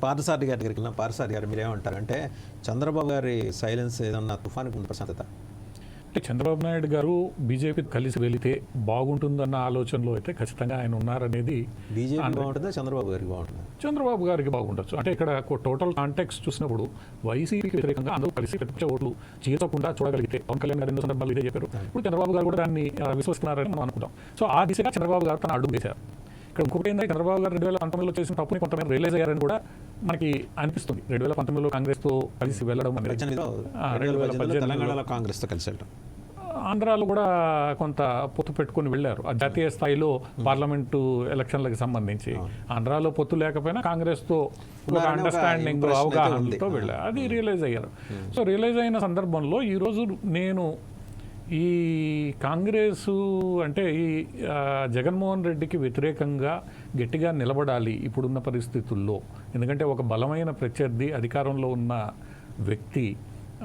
పార్థసారథి గారి దగ్గరికి వెళ్ళిన పార్థసారథి గారు మీరేమంటారు అంటే చంద్రబాబు గారి సైలెన్స్ ఏదన్నా తుఫానికి ఉన్న ప్రశాంతత? అంటే చంద్రబాబు నాయుడు గారు బీజేపీ కలిసి వెళితే బాగుంటుందన్న ఆలోచనలో అయితే ఖచ్చితంగా ఆయన ఉన్నారనేది. బీజేపీ బాగుంటుందా చంద్రబాబు గారికి బాగుంటుందా? చంద్రబాబు గారికి బాగుండొచ్చు. అంటే ఇక్కడ టోటల్ కాంటెక్స్ట్ చూసినప్పుడు వైసీపీకి వ్యతిరేకంగా అందరూ కలిసి ప్రతిపక్ష ఓట్లు చీల్చకుండా చూడగలిగితే, పవన్ కళ్యాణ్ గారు 2 సందర్భాలు ఇదే చెప్పారు. ఇప్పుడు చంద్రబాబు గారు కూడా దాన్ని విశ్వసిస్తున్నారని మనం అనుకుంటాం. సో ఆ దిశగా చంద్రబాబు గారు తన అడుగు వేశారు. ఇక్కడ ఇంకొకటి ఏంటంటే చంద్రబాబు గారు 2019లో చేసిన తప్పుని కొంతమంది రియలైజ్ అయ్యారని కూడా మనకి అనిపిస్తుంది. 2019లో కాంగ్రెస్తో కలిసి వెళ్ళడం అనేది, 2018 తెలంగాణలో కాంగ్రెస్తో కలిసి వెళ్ళడం, ఆంధ్రాలో కూడా కొంత పొత్తు పెట్టుకుని వెళ్ళారు. ఆ జాతీయ స్థాయిలో పార్లమెంటు ఎలక్షన్లకు సంబంధించి ఆంధ్రాలో పొత్తు లేకపోయినా కాంగ్రెస్తో ఒక అండర్స్టాండింగ్, అవగాహనతో వెళ్ళారు. అది రియలైజ్ అయ్యారు. సో రియలైజ్ అయిన సందర్భంలో ఈరోజు నేను ఈ కాంగ్రెస్ అంటే ఈ జగన్మోహన్ రెడ్డికి వ్యతిరేకంగా గట్టిగా నిలబడాలి ఇప్పుడున్న పరిస్థితుల్లో. ఎందుకంటే ఒక బలమైన ప్రత్యర్థి, అధికారంలో ఉన్న వ్యక్తి,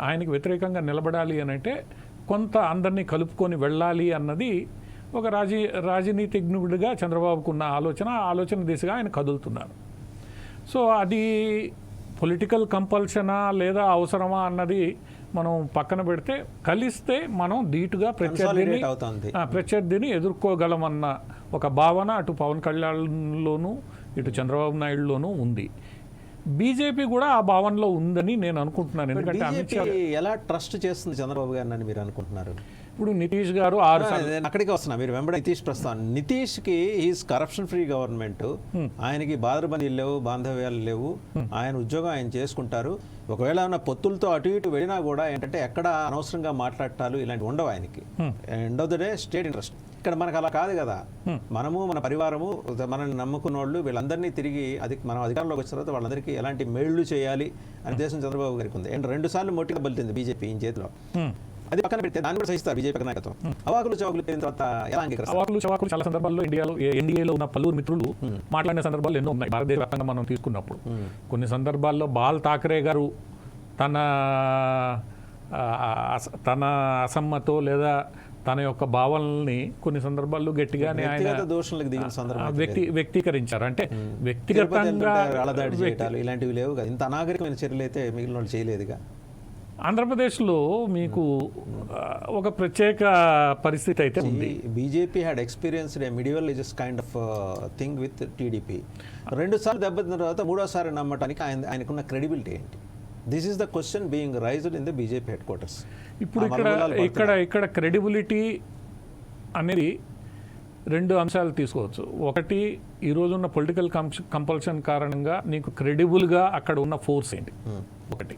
ఆయనకి వ్యతిరేకంగా నిలబడాలి అని అంటే కొంత అందరినీ కలుపుకొని వెళ్ళాలి అన్నది ఒక రాజనీతిజ్ఞుడిగా చంద్రబాబుకు ఉన్న ఆలోచన దిశగా ఆయన కదులుతున్నారు. సో అది పొలిటికల్ కంపల్షనా లేదా అవసరమా అన్నది మనం పక్కన పెడితే, కలిస్తే మనం ధీటుగా ప్రత్యర్థిని ఎదుర్కోగలమన్న ఒక భావన అటు పవన్ కళ్యాణ్లోనూ ఇటు చంద్రబాబు నాయుడులోనూ ఉంది. బీజేపీ కూడా ఆ భావనలో ఉందని నేను అనుకుంటున్నాను. ఎందుకంటే అమిత్ షా ఎలా ట్రస్ట్ చేస్తుంది చంద్రబాబు గారిని మీరు అనుకుంటున్నారు? ఇప్పుడు నితీష్ గారు అక్కడికి వస్తున్నా, మీరు వెంబడి నితీష్ ప్రస్తావన. నితీష్కి ఈజ్ కరప్షన్ ఫ్రీ గవర్నమెంట్, ఆయనకి బాధరబందీలు లేవు, బాంధవ్యాలు లేవు, ఆయన ఉద్యోగం ఆయన చేసుకుంటారు. ఒకవేళ ఏమైనా పొత్తులతో అటు ఇటు వెళ్ళినా కూడా ఏంటంటే ఎక్కడ అనవసరంగా మాట్లాడటాలు ఇలాంటివి ఉండవు ఆయనకి. End of the day state interest. ఇక్కడ మనకు అలా కాదు కదా. మనము, మన పరివారము, మనల్ని నమ్ముకున్న వాళ్ళు వీళ్ళందరినీ తిరిగి మనం అధికారంలోకి వచ్చిన తర్వాత వాళ్ళందరికీ ఎలాంటి మేళ్లు చేయాలి అనే దేశం చంద్రబాబు గారికి ఉంది. అండ్ 2 సార్లు మొట్టిగా బలితుంది బీజేపీ ఈ చేతిలో. అది పక్కన పెడితే దాన్ని కూడా సహిస్తారు బీజేపీ నాయకత్వం. అవాకులు చవాకులు అయిన తర్వాత ఎలా అంగీకరిస్తారు? అవాకులు చవాకులు చాలా సందర్భాల్లో ఎన్డీఏలో ఉన్న పలువురు మిత్రులు మాట్లాడిన సందర్భాలు ఎన్నో ఉన్నాయి. భారతదేశ వ్యాప్తంగా మనం తీసుకున్నప్పుడు కొన్ని సందర్భాల్లో బాల్ ఠాకరే గారు తన అసమ్మతో లేదా తన యొక్క భావనల్ని కొన్ని సందర్భాల్లో గట్టిగానే ఆయన వ్యక్తీకరించారు. అంటే వ్యక్తిగతంగా ఇలాంటివి లేవు కదా. ఇంత అనాగరికమైన చర్యలు అయితే మిగిలిన వాళ్ళు చేయలేదుగా. ఆంధ్రప్రదేశ్లో మీకు ఒక ప్రత్యేక పరిస్థితి అయితే ఉంది. BJP had experienced A medieval ages kind of thing with TDP. 2 సార్లు దెబ్బతిన్న తర్వాత 3వసారి నమ్మటానికి ఆయనకున్న క్రెడిబిలిటీ ఏంటి? This is the question being raised in the BJP head quarters. ఇప్పుడు ఇక్కడ క్రెడిబిలిటీ అనేది 2 అంశాలు తీసుకోవచ్చు. ఒకటి, ఈరోజున్న పొలిటికల్ కంపల్షన్ కారణంగా నీకు క్రెడిబుల్గా అక్కడ ఉన్న ఫోర్స్ ఏంటి? ఒకటి,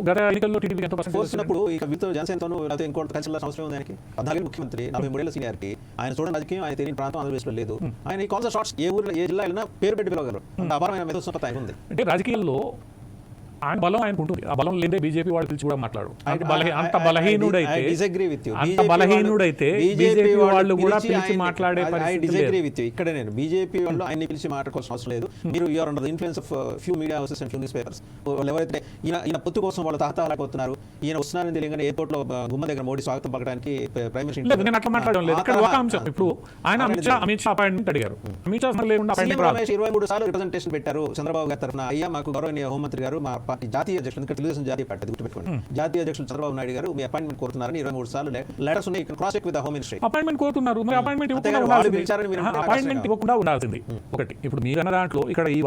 గత ఎన్నికల్లో టీడీపీ ఎంత ఫోర్స్ ఉన్నప్పుడు జనసేనతోనూ ఇంకోటి కలిసి అవసరం ఉంది. ఆయనకి 14 ముఖ్యమంత్రి, 43 ఏళ్ల సీనియారిటీ, ఆయన చూడండి రాజకీయం ఆయన తెలియని ప్రాంతం ఆంధ్రప్రదేశ్లో లేదు. ఆయన ఈ కాల్స్ షార్ట్స్ ఏ ఊరిలో ఏ జిల్లా వెళ్ళినా పేరు పెట్టి పిలవగలరు. అపారమైన మేధోత్సవత ఆయన ఉంది. అంటే రాజకీయాల్లో ఆయన బలం ఆయనకు ఉంటుంది. ఆ బలం లేదే బీజేపీ వాళ్ళు పిలిచి కూడా మాట్లాడు. అంత బలహీనుడైతే బీజేపీ వాళ్ళు కూడా పిలిచి మాట్లాడే పరిస్థితి. ఇక్కడ నేను బీజేపీ వాళ్ళు ఆయన్ని పిలిచి మాట్లాడుకోవాల్సిన అవసరం లేదు. మీరు you're under the influence of few media houses and few newspapers. ఎవరైతే ఈయన పొత్తు కోసం వాళ్ళు తహతహలాడిపోతున్నారు, ఈయన వస్తున్నారని తెలియగానే ఎయిర్పోర్ట్ లో గుమ్మ దగ్గర మోడీ స్వాగతం పలకడానికి ప్రైమ్ మినిస్టర్. నేను అట్లా మాట్లాడడం లేదు. ఇక్కడ ఒక అంశం, ఇప్పుడు ఆయన అమిత్ షా అపాయింట్మెంట్ అడిగారు. అమిత్ షా లేకుండా 23 సార్లు రిప్రజెంటేషన్ పెట్టారు చంద్రబాబు గారి తరఫున. అయ్యా మాకు గౌరవనీయ హోంమంత్రి గారు, మా పార్టీ జాతీయ అధ్యక్షులు, తెలుగుదేశం జాతీయ పార్టీ గుర్తుపెట్టుకోండి, జాతీయ అధ్యక్షులు చంద్రబాబు నాయుడు గారు మీ అపాయింట్మెంట్ కోరుతున్నారని 23 సార్లు లెటర్స్ ఉన్నాయి. Cross check with home ministry. Appointment కోరుతున్నారు, మరి అపాయింట్మెంట్ ఇవ్వకుండా ఉండాల్సింది. ఒకటి, ఇప్పుడు మీరు అన్న దాంట్లో ఇక్కడ ఈ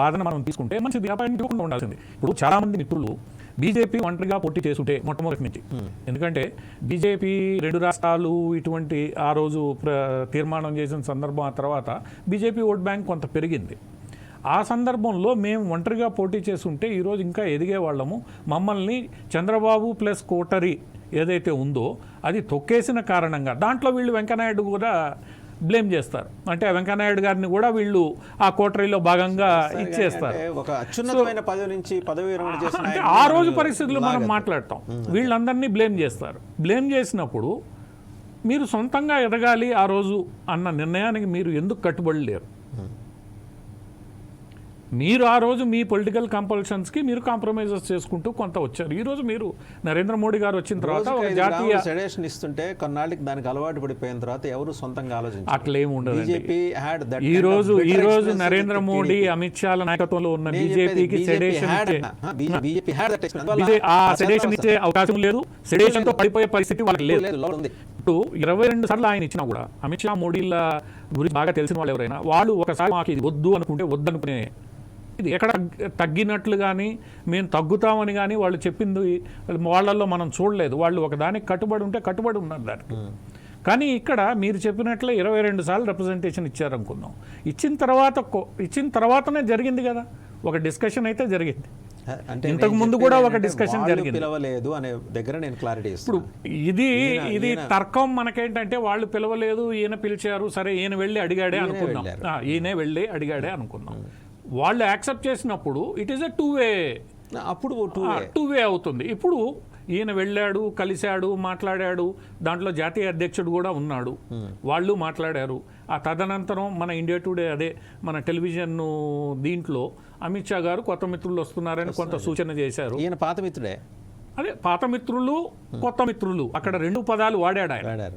వాదన మనం తీసుకుంటే మంచిది, అపాయింట్మెంట్ ఇవ్వకుండా ఉండాల్సింది. ఇప్పుడు చాలా మంది మిత్రులు బీజేపీ ఒంటరిగా పోటీ చేస్తుంటే మొట్టమొదటి నుంచి, ఎందుకంటే బీజేపీ 2 రాష్ట్రాలు ఇటువంటి ఆ రోజు తీర్మానం చేసిన సందర్భం, ఆ తర్వాత బీజేపీ ఓట్ బ్యాంక్ కొంత పెరిగింది. ఆ సందర్భంలో మేము ఒంటరిగా పోటీ చేస్తుంటే ఈరోజు ఇంకా ఎదిగేవాళ్ళము. మమ్మల్ని చంద్రబాబు ప్లస్ కోటరీ ఏదైతే ఉందో అది తొక్కేసిన కారణంగా దాంట్లో వీళ్ళు వెంకయ్యనాయుడు కూడా బ్లేమ్ చేస్తారు. అంటే వెంకయ్యనాయుడు గారిని కూడా వీళ్ళు ఆ కోటరీలో భాగంగా ఇచ్చేస్తారు. అంటే ఆ రోజు పరిస్థితులు మనం మాట్లాడతాం, వీళ్ళందరినీ బ్లేమ్ చేస్తారు. బ్లేమ్ చేసినప్పుడు మీరు సొంతంగా ఎదగాలి ఆ రోజు అన్న నిర్ణయానికి మీరు ఎందుకు కట్టుబడి లేరు? మీరు ఆ రోజు మీ పొలిటికల్ కంపల్షన్స్కి మీరు కాంప్రమైజెస్ చేసుకుంటూ కొంత వచ్చారు. ఈ రోజు మీరు నరేంద్ర మోడీ గారు వచ్చిన తర్వాత ఒక జాతీయ సజెషన్ ఇస్తుంటే కొన్నాళ్ళకి దానికి అలవాటు పడిపోయిన తర్వాత ఎవరు సొంతంగా ఆలోచించారు. అట్లేం ఉండదు. BJP had that. ఈ రోజు నరేంద్ర మోడీ అమిత్ షాల నాయకత్వంలో ఉన్న బీజేపీకి సెడేషన్ ఇచ్చే అవకాశం లేదు. సెడేషన్ తో పడిపోయే పరిస్థితి వాళ్ళకి లేదు. ఇప్పుడు 22 సార్లు ఆయన ఇచ్చినా కూడా అమిత్ షా మోడీల గురించి బాగా తెలిసిన వాళ్ళు ఎవరైనా వాళ్ళు ఒకసారి మాకు ఇది వద్దు అనుకుంటే వద్దనుకునే ఇది ఎక్కడ తగ్గినట్లు కానీ మేము తగ్గుతామని కానీ వాళ్ళు చెప్పింది వాళ్ళల్లో మనం చూడలేదు. వాళ్ళు ఒకదానికి కట్టుబడి ఉంటే కట్టుబడి ఉన్నారు దానికి. కానీ ఇక్కడ మీరు చెప్పినట్లే 22 సార్లు రిప్రజెంటేషన్ ఇచ్చారనుకుందాం. ఇచ్చిన తర్వాతనే జరిగింది కదా ఒక డిస్కషన్ అయితే జరిగింది. ఇంతకు ముందు కూడా ఒక డిస్కషన్ జరిగింది. పిలవలేదు అనే దగ్గర నేను క్లారిటీ ఇప్పుడు ఇది తర్కం మనకేంటంటే వాళ్ళు పిలవలేదు ఈయన పిలిచారు, సరే ఈయన వెళ్ళి అడిగాడే అనుకుందాం. ఈయనే వెళ్ళి అడిగాడే అనుకుందాం. వాళ్ళు యాక్సెప్ట్ చేసినప్పుడు it is a two way అవుతుంది. ఇప్పుడు ఈయన వెళ్ళాడు, కలిశాడు, మాట్లాడాడు, దాంట్లో జాతీయ అధ్యక్షుడు కూడా ఉన్నాడు, వాళ్ళు మాట్లాడారు. ఆ తదనంతరం మన ఇండియా టుడే అదే మన టెలివిజన్ దీంట్లో అమిత్ షా గారు కొత్త మిత్రులు వస్తున్నారని కొంత సూచన చేశారు. ఈయన పాత మిత్రుడే. అదే పాత మిత్రులు కొత్త మిత్రులు అక్కడ 2 పదాలు వాడాడు ఆయన.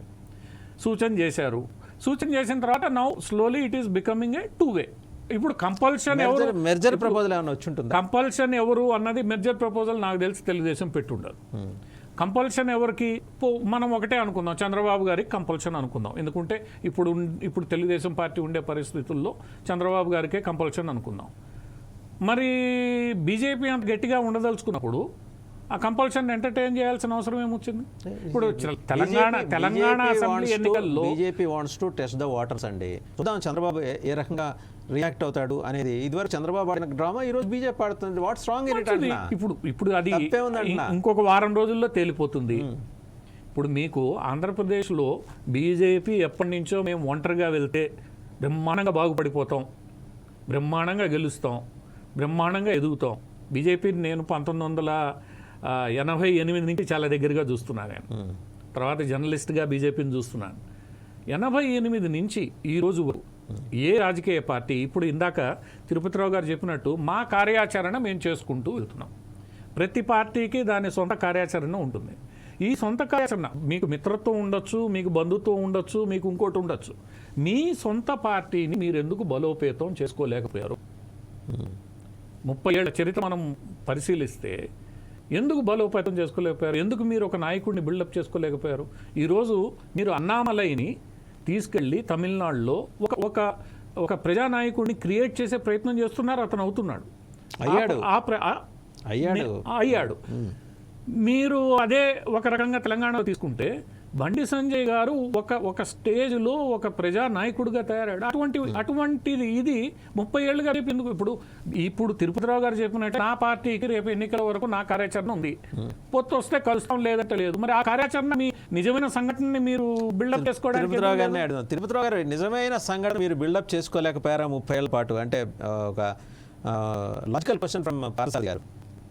సూచన చేశారు. సూచన చేసిన తర్వాత now slowly it is becoming a two way. ఇప్పుడు కంపల్షన్ ఎవరు మెర్జర్ ప్రపోజల్ ఏమైనా వచ్చి ఉంటుంది? కంపల్షన్ ఎవరు అన్నది మెర్జర్ ప్రపోజల్ నాకు తెలిసి తెలుగుదేశం పెట్టుండదు. కంపల్షన్ ఎవరికి మనం ఒకటే అనుకుందాం, చంద్రబాబు గారికి కంపల్షన్ అనుకుందాం. ఎందుకంటే ఇప్పుడు తెలుగుదేశం పార్టీ ఉండే పరిస్థితుల్లో చంద్రబాబు గారికే కంపల్షన్ అనుకుందాం. మరి బీజేపీ అంత గట్టిగా ఉండదలుచుకున్నప్పుడు ఆ కంపల్షన్ ఎంటర్టైన్ చేయాల్సిన అవసరం ఏమొచ్చింది? ఇప్పుడు తెలంగాణ అసెంబ్లీ ఎన్నికల్లో BJP wants to test the waters అండి. చూద్దాం చంద్రబాబు ఏ రకంగా రియాక్ట్ అవుతాడు అనేది. ఇదివరకు చంద్రబాబు ఆడిన డ్రామా ఈ రోజు బీజేపీ ఆడుతుంది. What's wrong in it? ఇప్పుడు అది ఇంకొక వారం రోజుల్లో తేలిపోతుంది. ఇప్పుడు మీకు ఆంధ్రప్రదేశ్లో బీజేపీ ఎప్పటి నుంచో మేము ఒంటరిగా వెళ్తే బ్రహ్మాండంగా బాగుపడిపోతాం, బ్రహ్మాండంగా గెలుస్తాం, బ్రహ్మాండంగా ఎదుగుతాం. బీజేపీని నేను 1988 నుంచి చాలా దగ్గరగా చూస్తున్నాను. నేను తర్వాత జర్నలిస్ట్గా బీజేపీని చూస్తున్నాను. 88 నుంచి ఈ రోజు ఏ రాజకీయ పార్టీ ఇప్పుడు ఇందాక తిరుపతిరావు గారు చెప్పినట్టు మా కార్యాచరణ మేము చేసుకుంటూ వెళ్తున్నాం. ప్రతి పార్టీకి దాని సొంత కార్యాచరణ ఉంటుంది. ఈ సొంత కార్యాచరణ మీకు మిత్రత్వం ఉండొచ్చు, మీకు బంధుత్వం ఉండొచ్చు, మీకు ఇంకోటి ఉండొచ్చు. మీ సొంత పార్టీని మీరు ఎందుకు బలోపేతం చేసుకోలేకపోయారు? 30 ఏళ్ల చరిత్ర మనం పరిశీలిస్తే ఎందుకు బలోపేతం చేసుకోలేకపోయారు? ఎందుకు మీరు ఒక నాయకుడిని బిల్డప్ చేసుకోలేకపోయారు? ఈరోజు మీరు అన్నామలైని తీసుకెళ్ళి తమిళనాడులో ఒక ప్రజానాయకుడిని క్రియేట్ చేసే ప్రయత్నం చేస్తున్నారు. అతను అవుతున్నాడు, అయ్యాడు. మీరు అదే ఒక రకంగా తెలంగాణలో తీసుకుంటే బండి సంజయ్ గారు ఒక స్టేజ్లో ఒక ప్రజా నాయకుడిగా తయారాడు. అటువంటిది ఇది 30 ఏళ్ళుగా రేపు ఎందుకు? ఇప్పుడు తిరుపతిరావు గారు చెప్పినట్టు నా పార్టీకి రేపు ఎన్నికల వరకు నా కార్యాచరణ ఉంది, పొత్తు వస్తే కలుస్తాం లేదంటే లేదు. మరి ఆ కార్యాచరణ మీ నిజమైన సంఘటనని మీరు బిల్డప్ చేసుకోవడానికి తిరుపతిరావు గారు నిజమైన సంఘటన మీరు బిల్డప్ చేసుకోలేకపోయారా 30 ఏళ్ల పాటు? అంటే ఒక లాజికల్ క్వశ్చన్ ఫ్రమ్ పార్సాల్ గారు.